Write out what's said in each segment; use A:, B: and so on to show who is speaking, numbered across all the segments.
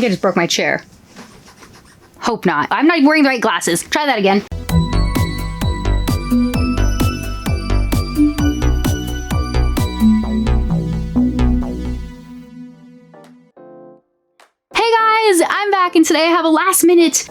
A: think I just broke my chair. Hope not. I'm not wearing the right glasses. Try that again. I'm back, and today I have a last-minute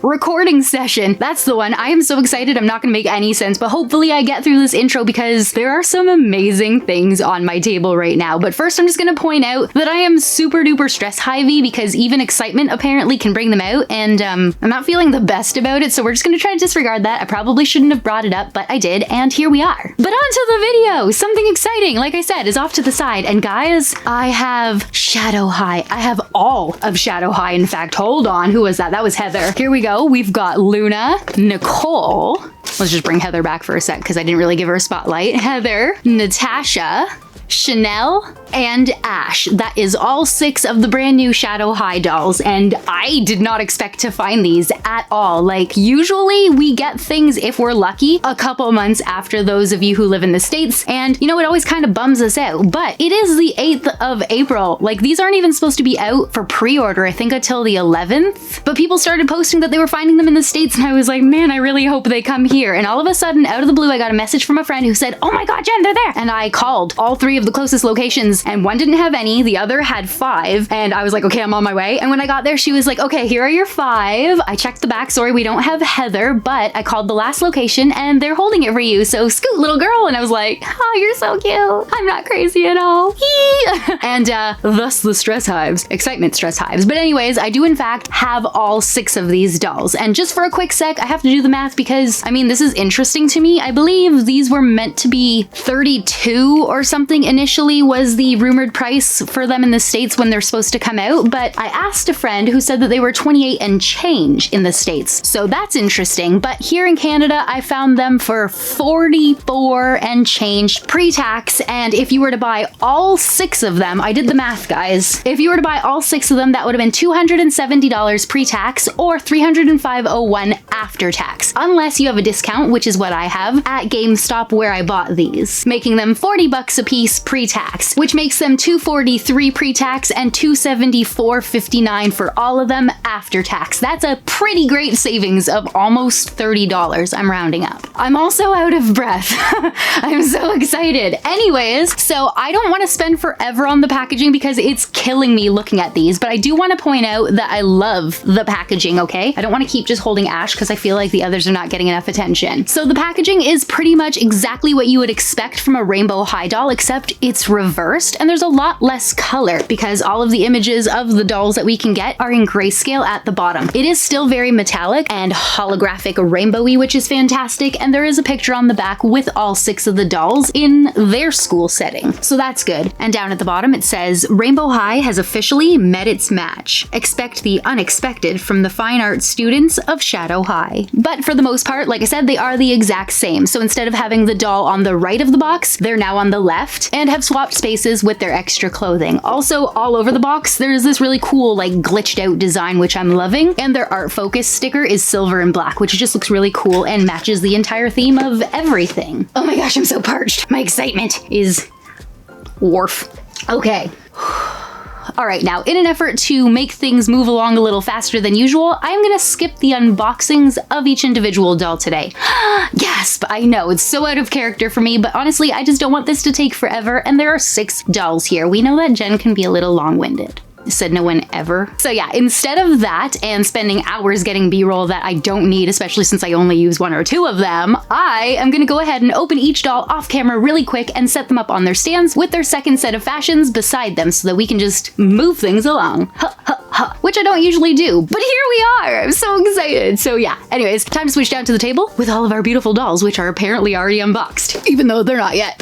A: recording session. That's the one. I am so excited. I'm not gonna make any sense, but hopefully I get through this intro because there are some amazing things on my table right now. But first, I'm just gonna point out that I am super duper stress hivey because even excitement apparently can bring them out, and I'm not feeling the best about it, so we're just gonna try to disregard that. I probably shouldn't have brought it up, but I did, and here we are. But on to the video! Something exciting, like I said, is off to the side, and guys, I have Shadow High. I have all of Shadow High, in fact. Hold on, who was that? That was Heather. Here we go. We've got Luna, Nicole. Let's just bring Heather back for a sec because I didn't really give her a spotlight. Heather, Natasha, Chanel, and Ash. That is all 6 of the brand new Shadow High dolls, and I did not expect to find these at all. Like, usually we get things, if we're lucky, a couple months after those of you who live in the States, and you know, it always kind of bums us out, but it is the 8th of April. Like, these aren't even supposed to be out for pre-order, I think, until the 11th, but people started posting that they were finding them in the States, and I was like, man, I really hope they come here. And all of a sudden, out of the blue, I got a message from a friend who said, oh my god, Jen, they're there! And I called all 3 of the closest locations, and one didn't have any, the other had 5, and I was like, okay, I'm on my way. And when I got there, she was like, okay, here are your 5. I checked the backstory, we don't have Heather, but I called the last location and they're holding it for you, so scoot, little girl. And I was like, oh, you're so cute. I'm not crazy at all. And thus the stress hives. Excitement stress hives. But anyways, I do in fact have all 6 of these dolls. And just for a quick sec, I have to do the math because, I mean, this is interesting to me. I believe these were meant to be 32 or something initially was the rumored price for them in the States when they're supposed to come out, but I asked a friend who said that they were 28 and change in the States, so that's interesting. But here in Canada, I found them for 44 and change pre-tax, and if you were to buy all 6 of them, I did the math, guys, if you were to buy all 6 of them, that would have been $270 pre-tax or $305.01 after tax, unless you have a discount, which is what I have, at GameStop where I bought these, making them $40 a piece pre-tax, which makes them $243 pre-tax and $274.59 for all of them after tax. That's a pretty great savings of almost $30. I'm rounding up. I'm also out of breath. I'm so excited. Anyways, so I don't want to spend forever on the packaging because it's killing me looking at these, but I do want to point out that I love the packaging, okay? I don't want to keep just holding Ash because I feel like the others are not getting enough attention. So the packaging is pretty much exactly what you would expect from a Rainbow High doll, except it's reversed and there's a lot less color because all of the images of the dolls that we can get are in grayscale at the bottom. It is still very metallic and holographic rainbowy, which is fantastic, and there is a picture on the back with all 6 of the dolls in their school setting, so that's good. And down at the bottom it says, Rainbow High has officially met its match. Expect the unexpected from the fine arts students of Shadow High. But for the most part, like I said, they are the exact same, so instead of having the doll on the right of the box, they're now on the left and have swapped spaces with their extra clothing. Also, all over the box, there's this really cool, like, glitched out design, which I'm loving, and their art focus sticker is silver and black, which just looks really cool and matches the entire theme of everything. Oh my gosh, I'm so parched. My excitement is wharf. Okay. All right, now in an effort to make things move along a little faster than usual, I'm gonna skip the unboxings of each individual doll today. Gasp, I know, it's so out of character for me, but honestly, I just don't want this to take forever, and there are 6 dolls here. We know that Jen can be a little long-winded. Said no one ever. So yeah, instead of that and spending hours getting B-roll that I don't need, especially since I only use 1 or 2 of them, I am gonna go ahead and open each doll off camera really quick and set them up on their stands with their second set of fashions beside them so that we can just move things along. Which I don't usually do, but here we are. I'm so excited. So yeah, anyways, time to switch down to the table with all of our beautiful dolls, which are apparently already unboxed, even though they're not yet.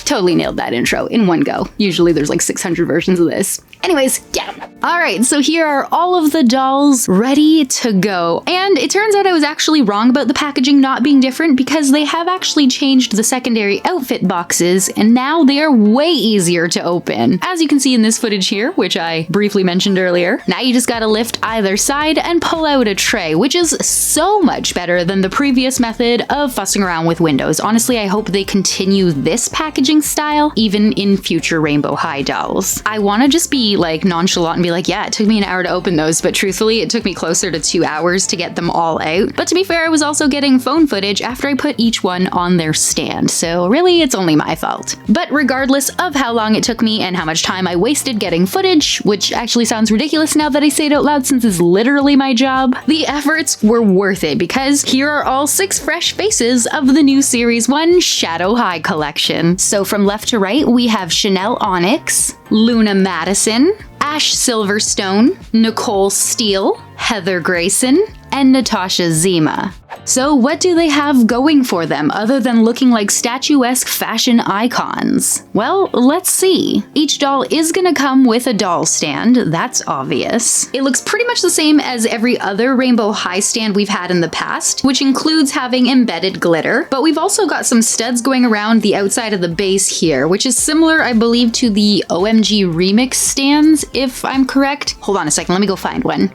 A: Totally nailed that intro in one go. Usually there's like 600 versions of this. Anyways, down. All right, so here are all of the dolls ready to go. And it turns out I was actually wrong about the packaging not being different because they have actually changed the secondary outfit boxes and now they are way easier to open. As you can see in this footage here, which I briefly mentioned earlier, now you just gotta lift either side and pull out a tray, which is so much better than the previous method of fussing around with windows. Honestly, I hope they continue this packaging packaging style, even in future Rainbow High dolls. I want to just be like nonchalant and be like, yeah, it took me an hour to open those, but truthfully, it took me closer to 2 hours to get them all out. But to be fair, I was also getting phone footage after I put each one on their stand, so really, it's only my fault. But regardless of how long it took me and how much time I wasted getting footage, which actually sounds ridiculous now that I say it out loud since it's literally my job, the efforts were worth it because here are all 6 fresh faces of the new Series 1 Shadow High collection. So from left to right, we have Chanel Onyx, Luna Madison, Ash Silverstone, Nicole Steele, Heather Grayson, and Natasha Zema. So what do they have going for them other than looking like statuesque fashion icons? Well, let's see. Each doll is gonna come with a doll stand, that's obvious. It looks pretty much the same as every other Rainbow High stand we've had in the past, which includes having embedded glitter, but we've also got some studs going around the outside of the base here, which is similar, I believe, to the OMG Remix stands, if I'm correct. Hold on a second, let me go find one.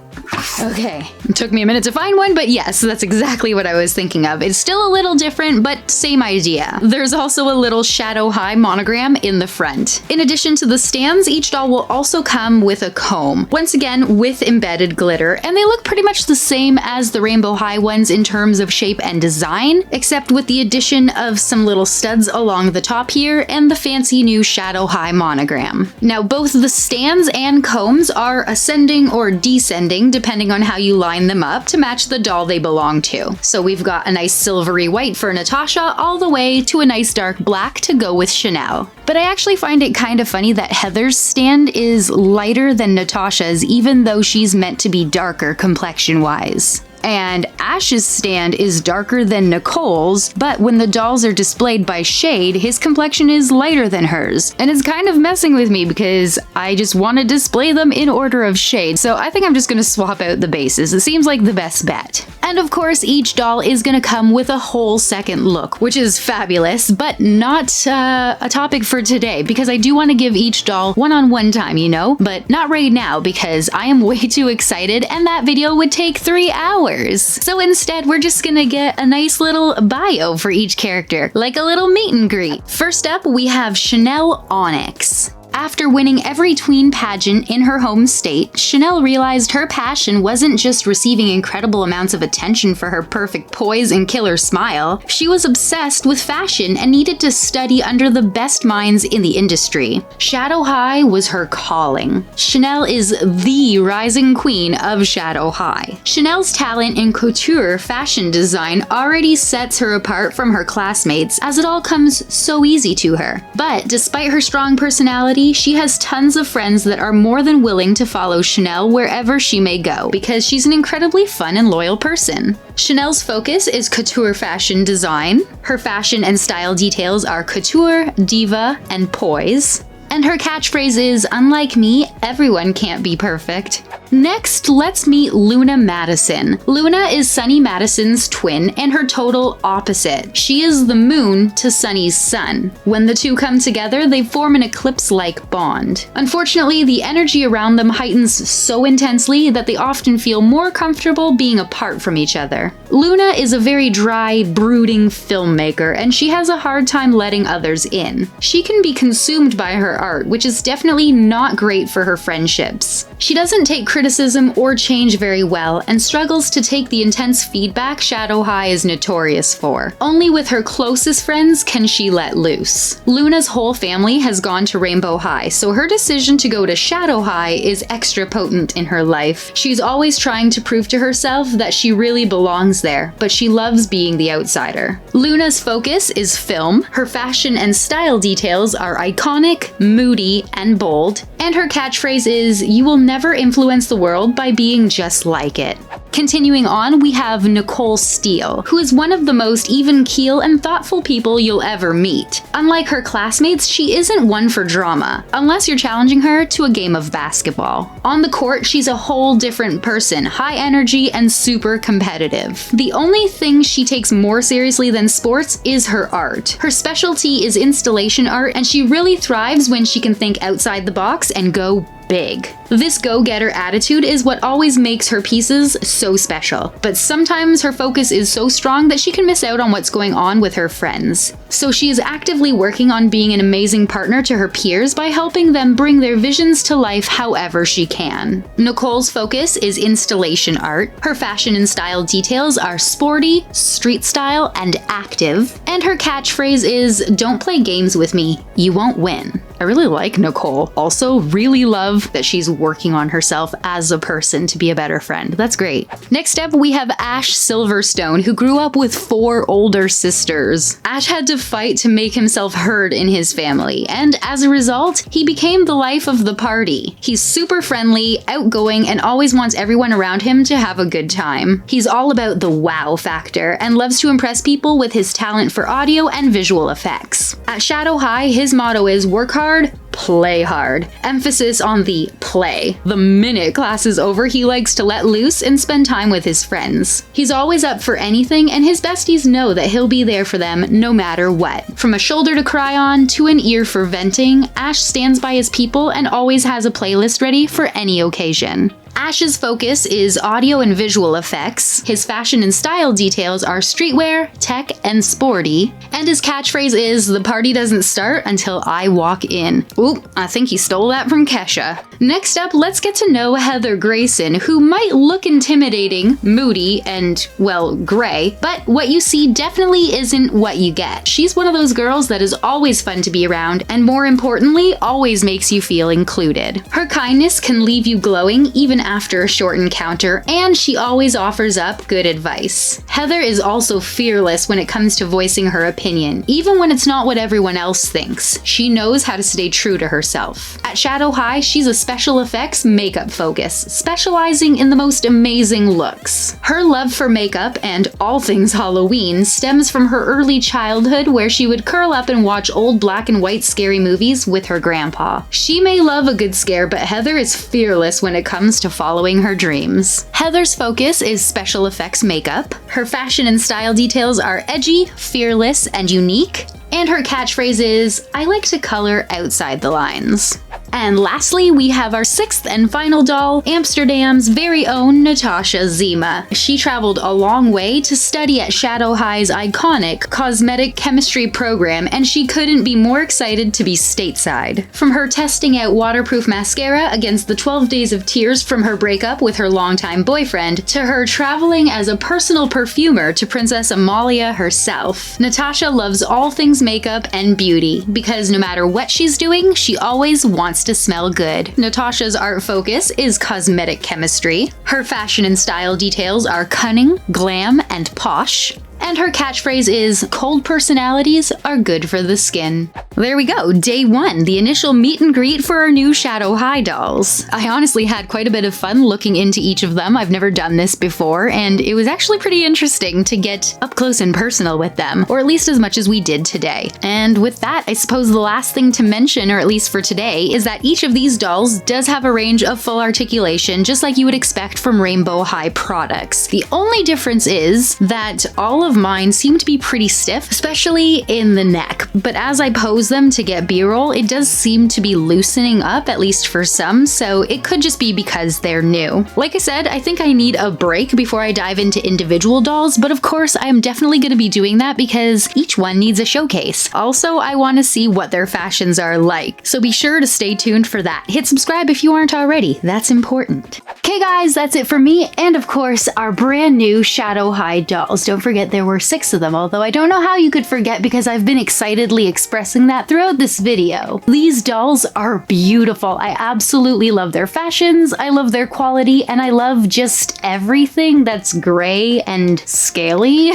A: Okay, it took me a minute to find one, but yes, that's exactly what I was thinking of. It's still a little different, but same idea. There's also a little Shadow High monogram in the front. In addition to the stands, each doll will also come with a comb, once again with embedded glitter, and they look pretty much the same as the Rainbow High ones in terms of shape and design, except with the addition of some little studs along the top here and the fancy new Shadow High monogram. Now, both the stands and combs are ascending or descending depending on how you line them up to match the doll they belong to. So we've got a nice silvery white for Natasha all the way to a nice dark black to go with Chanel. But I actually find it kind of funny that Heather's stand is lighter than Natasha's even though she's meant to be darker complexion-wise. And Ash's stand is darker than Nicole's, but when the dolls are displayed by shade, his complexion is lighter than hers. And it's kind of messing with me because I just want to display them in order of shade, so I think I'm just going to swap out the bases. It seems like the best bet. And of course, each doll is going to come with a whole second look, which is fabulous, but not a topic for today because I do want to give each doll one-on-one time, you know? But not right now because I am way too excited and that video would take 3 hours. So instead, we're just gonna get a nice little bio for each character, like a little meet and greet. First up, we have Chanel Onyx. After winning every tween pageant in her home state, Chanel realized her passion wasn't just receiving incredible amounts of attention for her perfect poise and killer smile. She was obsessed with fashion and needed to study under the best minds in the industry. Shadow High was her calling. Chanel is the rising queen of Shadow High. Chanel's talent in couture fashion design already sets her apart from her classmates as it all comes so easy to her. But despite her strong personality, she has tons of friends that are more than willing to follow Chanel wherever she may go because she's an incredibly fun and loyal person. Chanel's focus is couture fashion design. Her fashion and style details are couture, diva, and poise. And her catchphrase is, "Unlike me, everyone can't be perfect." Next, let's meet Luna Madison. Luna is Sunny Madison's twin and her total opposite. She is the moon to Sunny's sun. When the two come together, they form an eclipse-like bond. Unfortunately, the energy around them heightens so intensely that they often feel more comfortable being apart from each other. Luna is a very dry, brooding filmmaker, and she has a hard time letting others in. She can be consumed by her art, which is definitely not great for her friendships. She doesn't take criticism or change very well and struggles to take the intense feedback Shadow High is notorious for. Only with her closest friends can she let loose. Luna's whole family has gone to Rainbow High, so her decision to go to Shadow High is extra potent in her life. She's always trying to prove to herself that she really belongs there, but she loves being the outsider. Luna's focus is film, her fashion and style details are iconic, moody, and bold, and her catchphrase is, "You will never influence the world by being just like it." Continuing on, we have Nicole Steele, who is one of the most even-keel and thoughtful people you'll ever meet. Unlike her classmates, she isn't one for drama, unless you're challenging her to a game of basketball. On the court, she's a whole different person, high energy and super competitive. The only thing she takes more seriously than sports is her art. Her specialty is installation art, and she really thrives when she can think outside the box and go big. This go-getter attitude is what always makes her pieces so special, but sometimes her focus is so strong that she can miss out on what's going on with her friends. So she is actively working on being an amazing partner to her peers by helping them bring their visions to life however she can. Nicole's focus is installation art. Her fashion and style details are sporty, street style, and active. And her catchphrase is, "Don't play games with me, you won't win." I really like Nicole. Also, really love that she's working on herself as a person to be a better friend. That's great. Next up, we have Ash Silverstone, who grew up with 4 older sisters. Ash had to fight to make himself heard in his family, and as a result, he became the life of the party. He's super friendly, outgoing, and always wants everyone around him to have a good time. He's all about the wow factor and loves to impress people with his talent for audio and visual effects. At Shadow High, his motto is work hard, play hard. Emphasis on the play. The minute class is over, he likes to let loose and spend time with his friends. He's always up for anything, and his besties know that he'll be there for them no matter what. From a shoulder to cry on to an ear for venting, Ash stands by his people and always has a playlist ready for any occasion. Ash's focus is audio and visual effects, his fashion and style details are streetwear, tech, and sporty, and his catchphrase is, "The party doesn't start until I walk in." Oop, I think he stole that from Kesha. Next up, let's get to know Heather Grayson, who might look intimidating, moody, and, well, gray, but what you see definitely isn't what you get. She's one of those girls that is always fun to be around, and more importantly, always makes you feel included. Her kindness can leave you glowing even after a short encounter, and she always offers up good advice. Heather is also fearless when it comes to voicing her opinion, even when it's not what everyone else thinks. She knows how to stay true to herself. At Shadow High, she's a special effects makeup focus, specializing in the most amazing looks. Her love for makeup and all things Halloween stems from her early childhood, where she would curl up and watch old black and white scary movies with her grandpa. She may love a good scare, but Heather is fearless when it comes to following her dreams. Heather's focus is special effects makeup. Her fashion and style details are edgy, fearless, and unique. And her catchphrase is, "I like to color outside the lines." And lastly, we have our 6th and final doll, Amsterdam's very own Natasha Zema. She traveled a long way to study at Shadow High's iconic cosmetic chemistry program, and she couldn't be more excited to be stateside. From her testing out waterproof mascara against the 12 days of tears from her breakup with her longtime boyfriend, to her traveling as a personal perfumer to Princess Amalia herself, Natasha loves all things makeup and beauty, because no matter what she's doing, she always wants to smell good. Natasha's art focus is cosmetic chemistry. Her fashion and style details are cunning, glam, and posh. And her catchphrase is, "Cold personalities are good for the skin." There we go, day 1, the initial meet and greet for our new Shadow High dolls. I honestly had quite a bit of fun looking into each of them. I've never done this before, and it was actually pretty interesting to get up close and personal with them, or at least as much as we did today. And with that, I suppose the last thing to mention, or at least for today, is that each of these dolls does have a range of full articulation, just like you would expect from Rainbow High products. The only difference is that all of mine seem to be pretty stiff, especially in the neck, but as I pose them to get B-roll, it does seem to be loosening up, at least for some, so it could just be because they're new. Like I said, I think I need a break before I dive into individual dolls, but of course I am definitely going to be doing that because each one needs a showcase. Also, I want to see what their fashions are like, so be sure to stay tuned for that. Hit subscribe if you aren't already, that's important. Okay guys, that's it for me, and of course our brand new Shadow High dolls. Don't forget there were 6 of them, although I don't know how you could forget because I've been excitedly expressing that throughout this video. These dolls are beautiful. I absolutely love their fashions, I love their quality, and I love just everything that's gray and scaly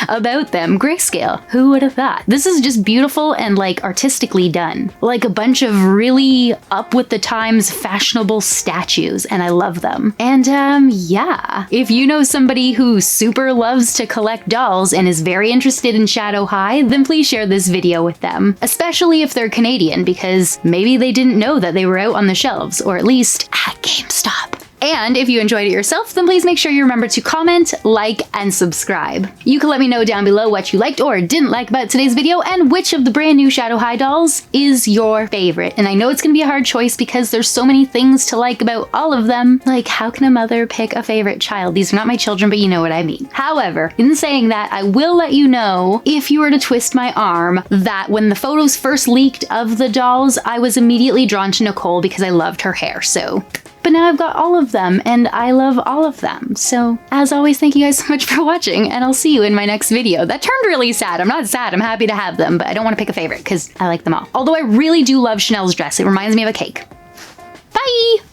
A: about them. Grayscale, who would have thought? This is just beautiful and like artistically done. Like a bunch of really up with the times fashionable statues, and I love them. And yeah, if you know somebody who super loves to collect dolls and is very interested in Shadow High, then please share this video with them, especially if they're Canadian, because maybe they didn't know that they were out on the shelves, or at least at GameStop. And if you enjoyed it yourself, then please make sure you remember to comment, like, and subscribe. You can let me know down below what you liked or didn't like about today's video and which of the brand new Shadow High dolls is your favorite. And I know it's gonna be a hard choice because there's so many things to like about all of them. Like, how can a mother pick a favorite child? These are not my children, but you know what I mean. However, in saying that, I will let you know, if you were to twist my arm, that when the photos first leaked of the dolls, I was immediately drawn to Nicole because I loved her hair, so. But now I've got all of them, and I love all of them. So, as always, thank you guys so much for watching, and I'll see you in my next video. That turned really sad. I'm not sad, I'm happy to have them, but I don't want to pick a favorite, because I like them all. Although I really do love Chanel's dress. It reminds me of a cake. Bye!